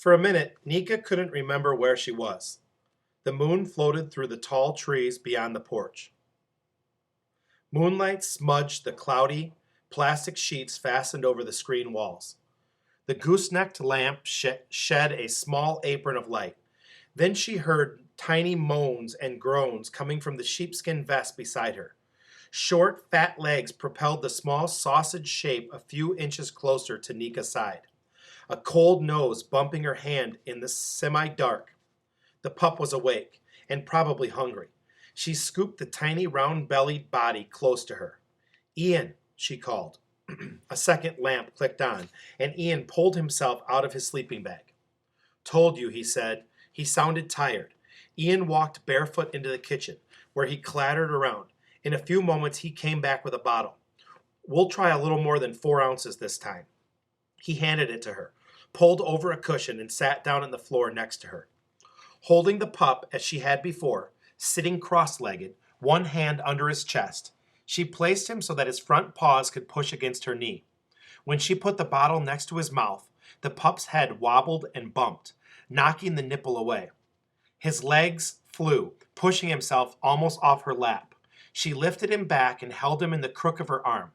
For a minute, Nika couldn't remember where she was. The moon floated through the tall trees beyond the porch. Moonlight smudged the cloudy, plastic sheets fastened over the screen walls. The goose-necked lamp shed a small apron of light. Then she heard tiny moans and groans coming from the sheepskin vest beside her. Short, fat legs propelled the small sausage shape a few inches closer to Nika's side. A cold nose bumping her hand in the semi-dark. The pup was awake, and probably hungry. She scooped the tiny round-bellied body close to her. "Ian," she called. A second lamp clicked on, and Ian pulled himself out of his sleeping bag. "Told you," he said. He sounded tired. Ian walked barefoot into the kitchen, where he clattered around. In a few moments, he came back with a bottle. "We'll try a little more than 4 ounces this time." He handed it to her, pulled over a cushion, and sat down on the floor next to her. Holding the pup as she had before, sitting cross-legged, one hand under his chest, she placed him so that his front paws could push against her knee. When she put the bottle next to his mouth, the pup's head wobbled and bumped, knocking the nipple away. His legs flew, pushing himself almost off her lap. She lifted him back and held him in the crook of her arm,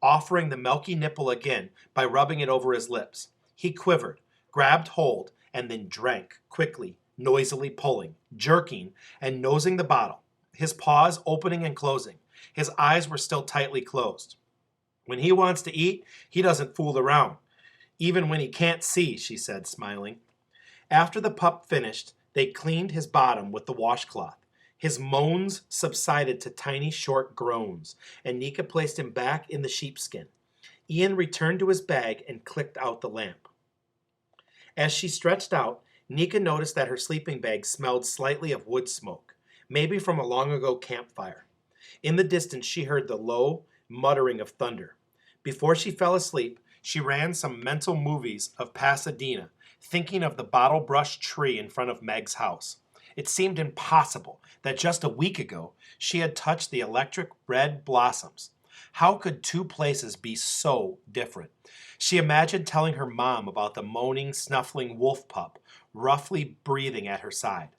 offering the milky nipple again by rubbing it over his lips. He quivered, grabbed hold, and then drank, quickly, noisily pulling, jerking, and nosing the bottle, his paws opening and closing. His eyes were still tightly closed. "When he wants to eat, he doesn't fool around. Even when he can't see," she said, smiling. After the pup finished, they cleaned his bottom with the washcloth. His moans subsided to tiny short groans, and Nika placed him back in the sheepskin. Ian returned to his bag and clicked out the lamp. As she stretched out, Nika noticed that her sleeping bag smelled slightly of wood smoke, maybe from a long-ago campfire. In the distance, she heard the low muttering of thunder. Before she fell asleep, she ran some mental movies of Pasadena, thinking of the bottle-brush tree in front of Meg's house. It seemed impossible that just a week ago she had touched the electric red blossoms. How could two places be so different? She imagined telling her mom about the moaning, snuffling wolf pup, roughly breathing at her side.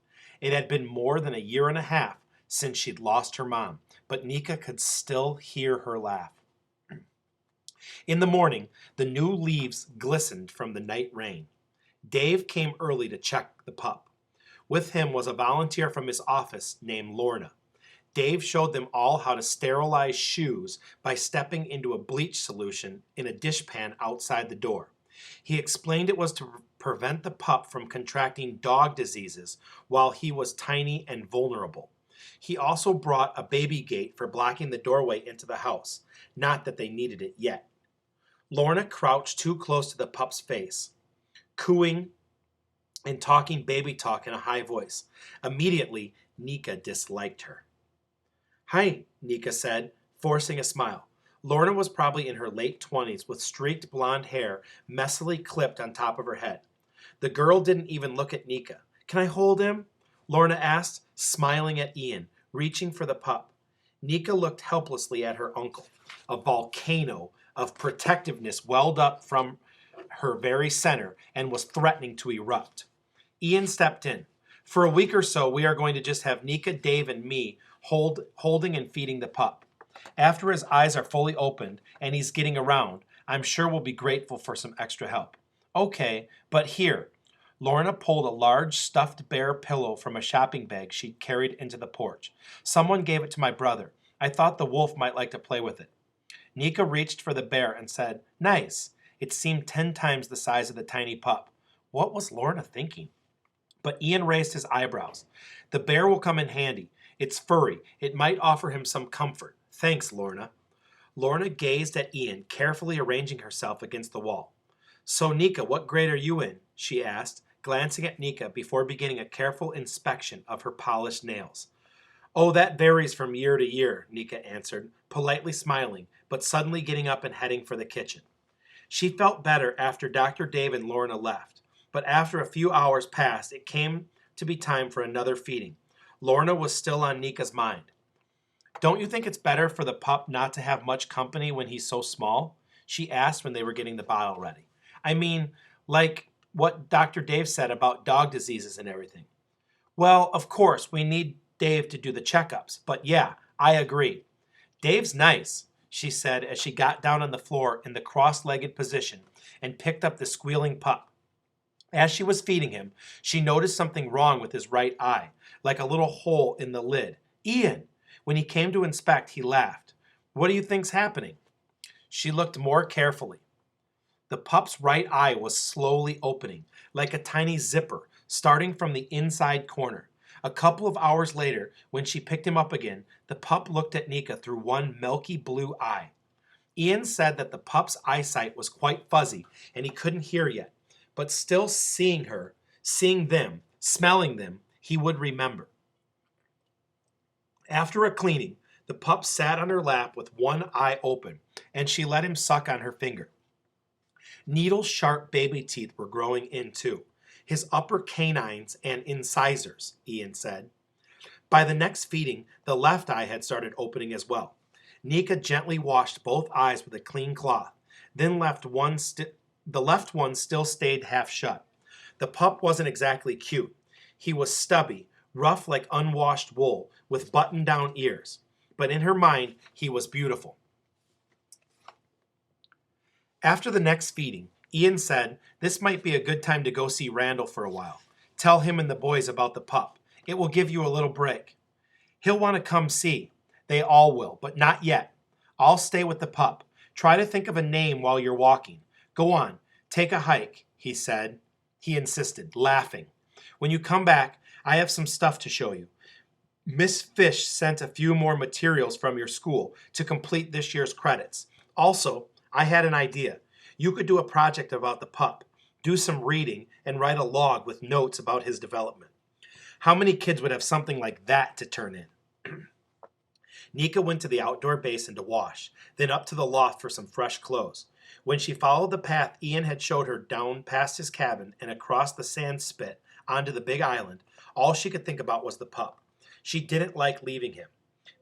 It had been more than a year and a half since she'd lost her mom, but Nika could still hear her laugh. In the morning, the new leaves glistened from the night rain. Dave came early to check the pup. With him was a volunteer from his office named Lorna. Dave showed them all how to sterilize shoes by stepping into a bleach solution in a dishpan outside the door. He explained it was to prevent the pup from contracting dog diseases while he was tiny and vulnerable. He also brought a baby gate for blocking the doorway into the house, not that they needed it yet. Lorna crouched too close to the pup's face, cooing and talking baby talk in a high voice. Immediately, Nika disliked her. "Hi," Nika said, forcing a smile. Lorna was probably in her late 20s with streaked blonde hair messily clipped on top of her head. The girl didn't even look at Nika. "Can I hold him?" Lorna asked, smiling at Ian, reaching for the pup. Nika looked helplessly at her uncle. A volcano of protectiveness welled up from her very center and was threatening to erupt. Ian stepped in. "For a week or so, we are going to just have Nika, Dave, and me holding and feeding the pup. After his eyes are fully opened and he's getting around, I'm sure we'll be grateful for some extra help." "Okay, but here." Lorna pulled a large stuffed bear pillow from a shopping bag she'd carried into the porch. "Someone gave it to my brother. I thought the wolf might like to play with it." Nika reached for the bear and said, "Nice." It seemed 10 times the size of the tiny pup. What was Lorna thinking? But Ian raised his eyebrows. "The bear will come in handy. It's furry. It might offer him some comfort. Thanks, Lorna." Lorna gazed at Ian, carefully arranging herself against the wall. "So, Nika, what grade are you in?" she asked, glancing at Nika before beginning a careful inspection of her polished nails. "Oh, that varies from year to year," Nika answered, politely smiling, but suddenly getting up and heading for the kitchen. She felt better after Dr. Dave and Lorna left, but after a few hours passed, it came to be time for another feeding. Lorna was still on Nika's mind. "Don't you think it's better for the pup not to have much company when he's so small?" she asked when they were getting the bottle ready. "I mean, like, what Dr. Dave said about dog diseases and everything. Well, of course, we need Dave to do the checkups, but yeah, I agree. Dave's nice, she said as she got down on the floor in the cross-legged position and picked up the squealing pup. As she was feeding him, she noticed something wrong with his right eye, like a little hole in the lid. Ian! When he came to inspect, he laughed. What do you think's happening? She looked more carefully. The pup's right eye was slowly opening, like a tiny zipper, starting from the inside corner. A couple of hours later, when she picked him up again, the pup looked at Nika through one milky blue eye. Ian said that the pup's eyesight was quite fuzzy and he couldn't hear yet, but still seeing her, seeing them, smelling them, he would remember. After a cleaning, the pup sat on her lap with one eye open, and she let him suck on her finger. Needle-sharp baby teeth were growing in too. His upper canines and incisors, Ian said. By the next feeding, the left eye had started opening as well. Nika gently washed both eyes with a clean cloth, then the left one still stayed half shut. The pup wasn't exactly cute. He was stubby, rough like unwashed wool, with button-down ears. But in her mind, he was beautiful. After the next feeding, Ian said this might be a good time to go see Randall for a while. Tell him and the boys about the pup. It will give you a little break. He'll want to come see. They all will, but not yet. I'll stay with the pup. Try to think of a name while you're walking. Go on, take a hike, he said. He insisted, laughing. When you come back, I have some stuff to show you. Miss Fish sent a few more materials from your school to complete this year's credits. Also, I had an idea. You could do a project about the pup, do some reading, and write a log with notes about his development. How many kids would have something like that to turn in? Nika went to the outdoor basin to wash, then up to the loft for some fresh clothes. When she followed the path Ian had showed her down past his cabin and across the sand spit onto the big island, all she could think about was the pup. She didn't like leaving him.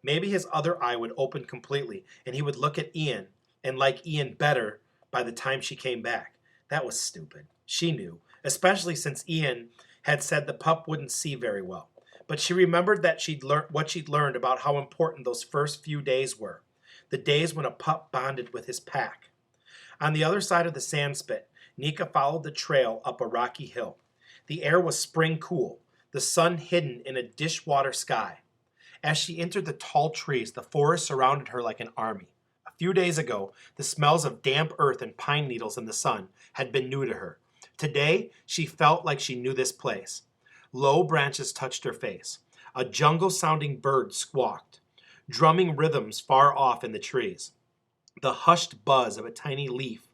Maybe his other eye would open completely and he would look at Ian and like Ian better by the time she came back. That was stupid. She knew, especially since Ian had said the pup wouldn't see very well. But she remembered that what she'd learned about how important those first few days were, the days when a pup bonded with his pack. On the other side of the sand spit, Nika followed the trail up a rocky hill. The air was spring cool, the sun hidden in a dishwater sky. As she entered the tall trees, the forest surrounded her like an army. A few days ago, the smells of damp earth and pine needles in the sun had been new to her. Today, she felt like she knew this place. Low branches touched her face. A jungle-sounding bird squawked, drumming rhythms far off in the trees. The hushed buzz of a tiny leaf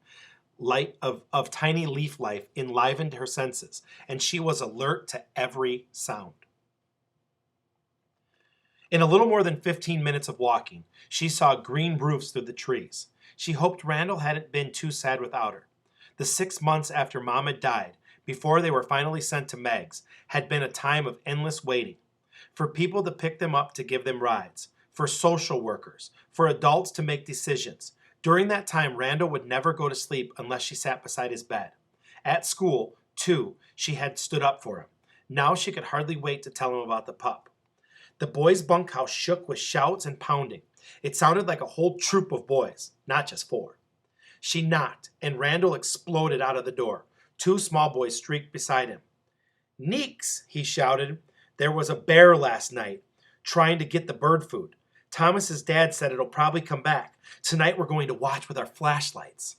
tiny leaf life enlivened her senses, and she was alert to every sound. In a little more than 15 minutes of walking, she saw green roofs through the trees. She hoped Randall hadn't been too sad without her. The 6 months after Mom had died, before they were finally sent to Meg's, had been a time of endless waiting. For people to pick them up to give them rides. For social workers. For adults to make decisions. During that time, Randall would never go to sleep unless she sat beside his bed. At school, too, she had stood up for him. Now she could hardly wait to tell him about the pup. The boys' bunkhouse shook with shouts and pounding. It sounded like a whole troop of boys, not just 4. She knocked, and Randall exploded out of the door. 2 small boys streaked beside him. "Neeks," he shouted. "There was a bear last night, trying to get the bird food. Thomas's dad said it'll probably come back. Tonight we're going to watch with our flashlights."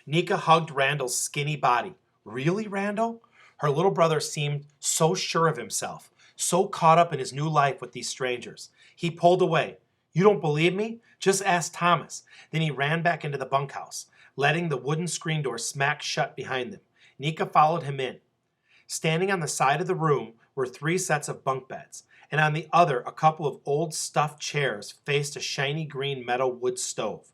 Nika hugged Randall's skinny body. "Really, Randall?" Her little brother seemed so sure of himself, so caught up in his new life with these strangers. He pulled away. "You don't believe me? Just ask Thomas." Then he ran back into the bunkhouse, letting the wooden screen door smack shut behind them. Nika followed him in. Standing on the side of the room were 3 sets of bunk beds, and on the other a couple of old stuffed chairs faced a shiny green metal wood stove.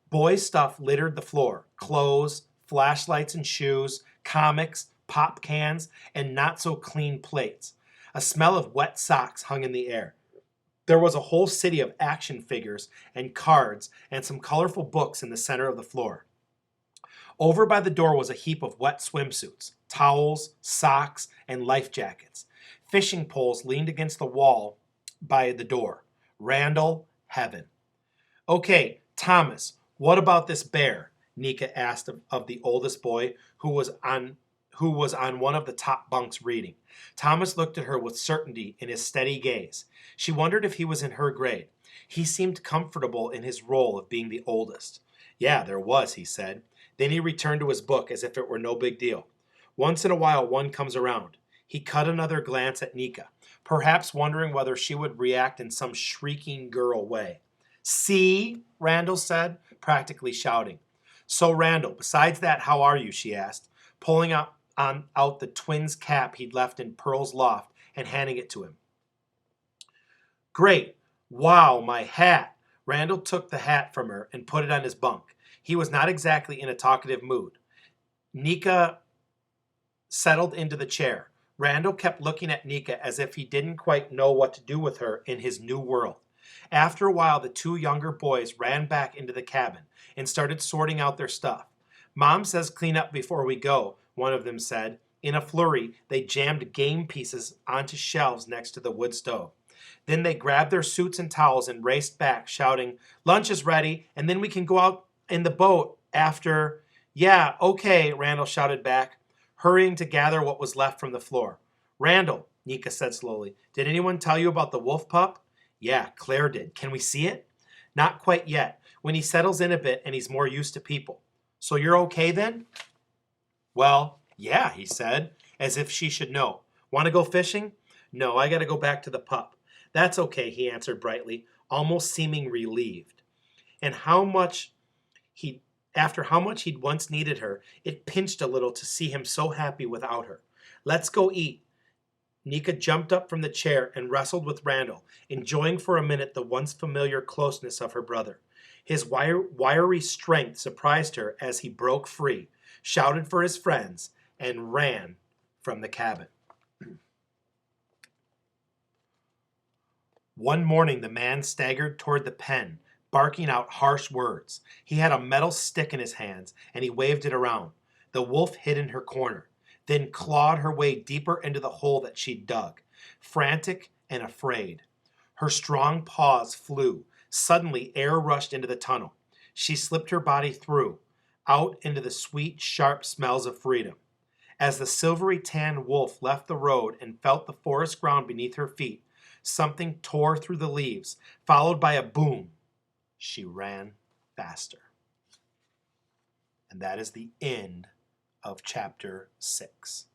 Boy stuff littered the floor, clothes, flashlights and shoes, comics, pop cans, and not-so-clean plates. A smell of wet socks hung in the air. There was a whole city of action figures and cards and some colorful books in the center of the floor. Over by the door was a heap of wet swimsuits, towels, socks, and life jackets. Fishing poles leaned against the wall by the door. Randall, heaven. Okay, Thomas, what about this bear? Nika asked of the oldest boy, who was on one of the top bunks reading. Thomas looked at her with certainty in his steady gaze. She wondered if he was in her grade. He seemed comfortable in his role of being the oldest. Yeah, there was, he said. Then he returned to his book as if it were no big deal. Once in a while, one comes around. He cut another glance at Nika, perhaps wondering whether she would react in some shrieking girl way. See, Randall said, practically shouting. So, Randall, besides that, how are you? She asked, pulling out the twins' cap he'd left in Pearl's loft and handing it to him. Great. Wow, my hat. Randall took the hat from her and put it on his bunk. He was not exactly in a talkative mood. Nika settled into the chair. Randall kept looking at Nika as if he didn't quite know what to do with her in his new world. After a while, the two younger boys ran back into the cabin and started sorting out their stuff. Mom says clean up before we go, one of them said. In a flurry, they jammed game pieces onto shelves next to the wood stove. Then they grabbed their suits and towels and raced back, shouting, lunch is ready, and then we can go out in the boat after. Yeah, okay, Randall shouted back, hurrying to gather what was left from the floor. Randall, Nika said slowly, did anyone tell you about the wolf pup? Yeah, Claire did. Can we see it? Not quite yet. When he settles in a bit and he's more used to people. So you're okay then? Well, yeah, he said, as if she should know. Want to go fishing? No, I got to go back to the pup. That's okay, he answered brightly, almost seeming relieved. And after how much he'd once needed her, it pinched a little to see him so happy without her. Let's go eat. Nika jumped up from the chair and wrestled with Randall, enjoying for a minute the once familiar closeness of her brother. His wiry strength surprised her as he broke free, shouted for his friends, and ran from the cabin. One morning the man staggered toward the pen, barking out harsh words. He had a metal stick in his hands, and he waved it around. The wolf hid in her corner, then clawed her way deeper into the hole that she'd dug, frantic and afraid. Her strong paws flew. Suddenly, air rushed into the tunnel. She slipped her body through, out into the sweet, sharp smells of freedom. As the silvery tan wolf left the road and felt the forest ground beneath her feet, something tore through the leaves, followed by a boom. She ran faster. And that is the end of chapter 6.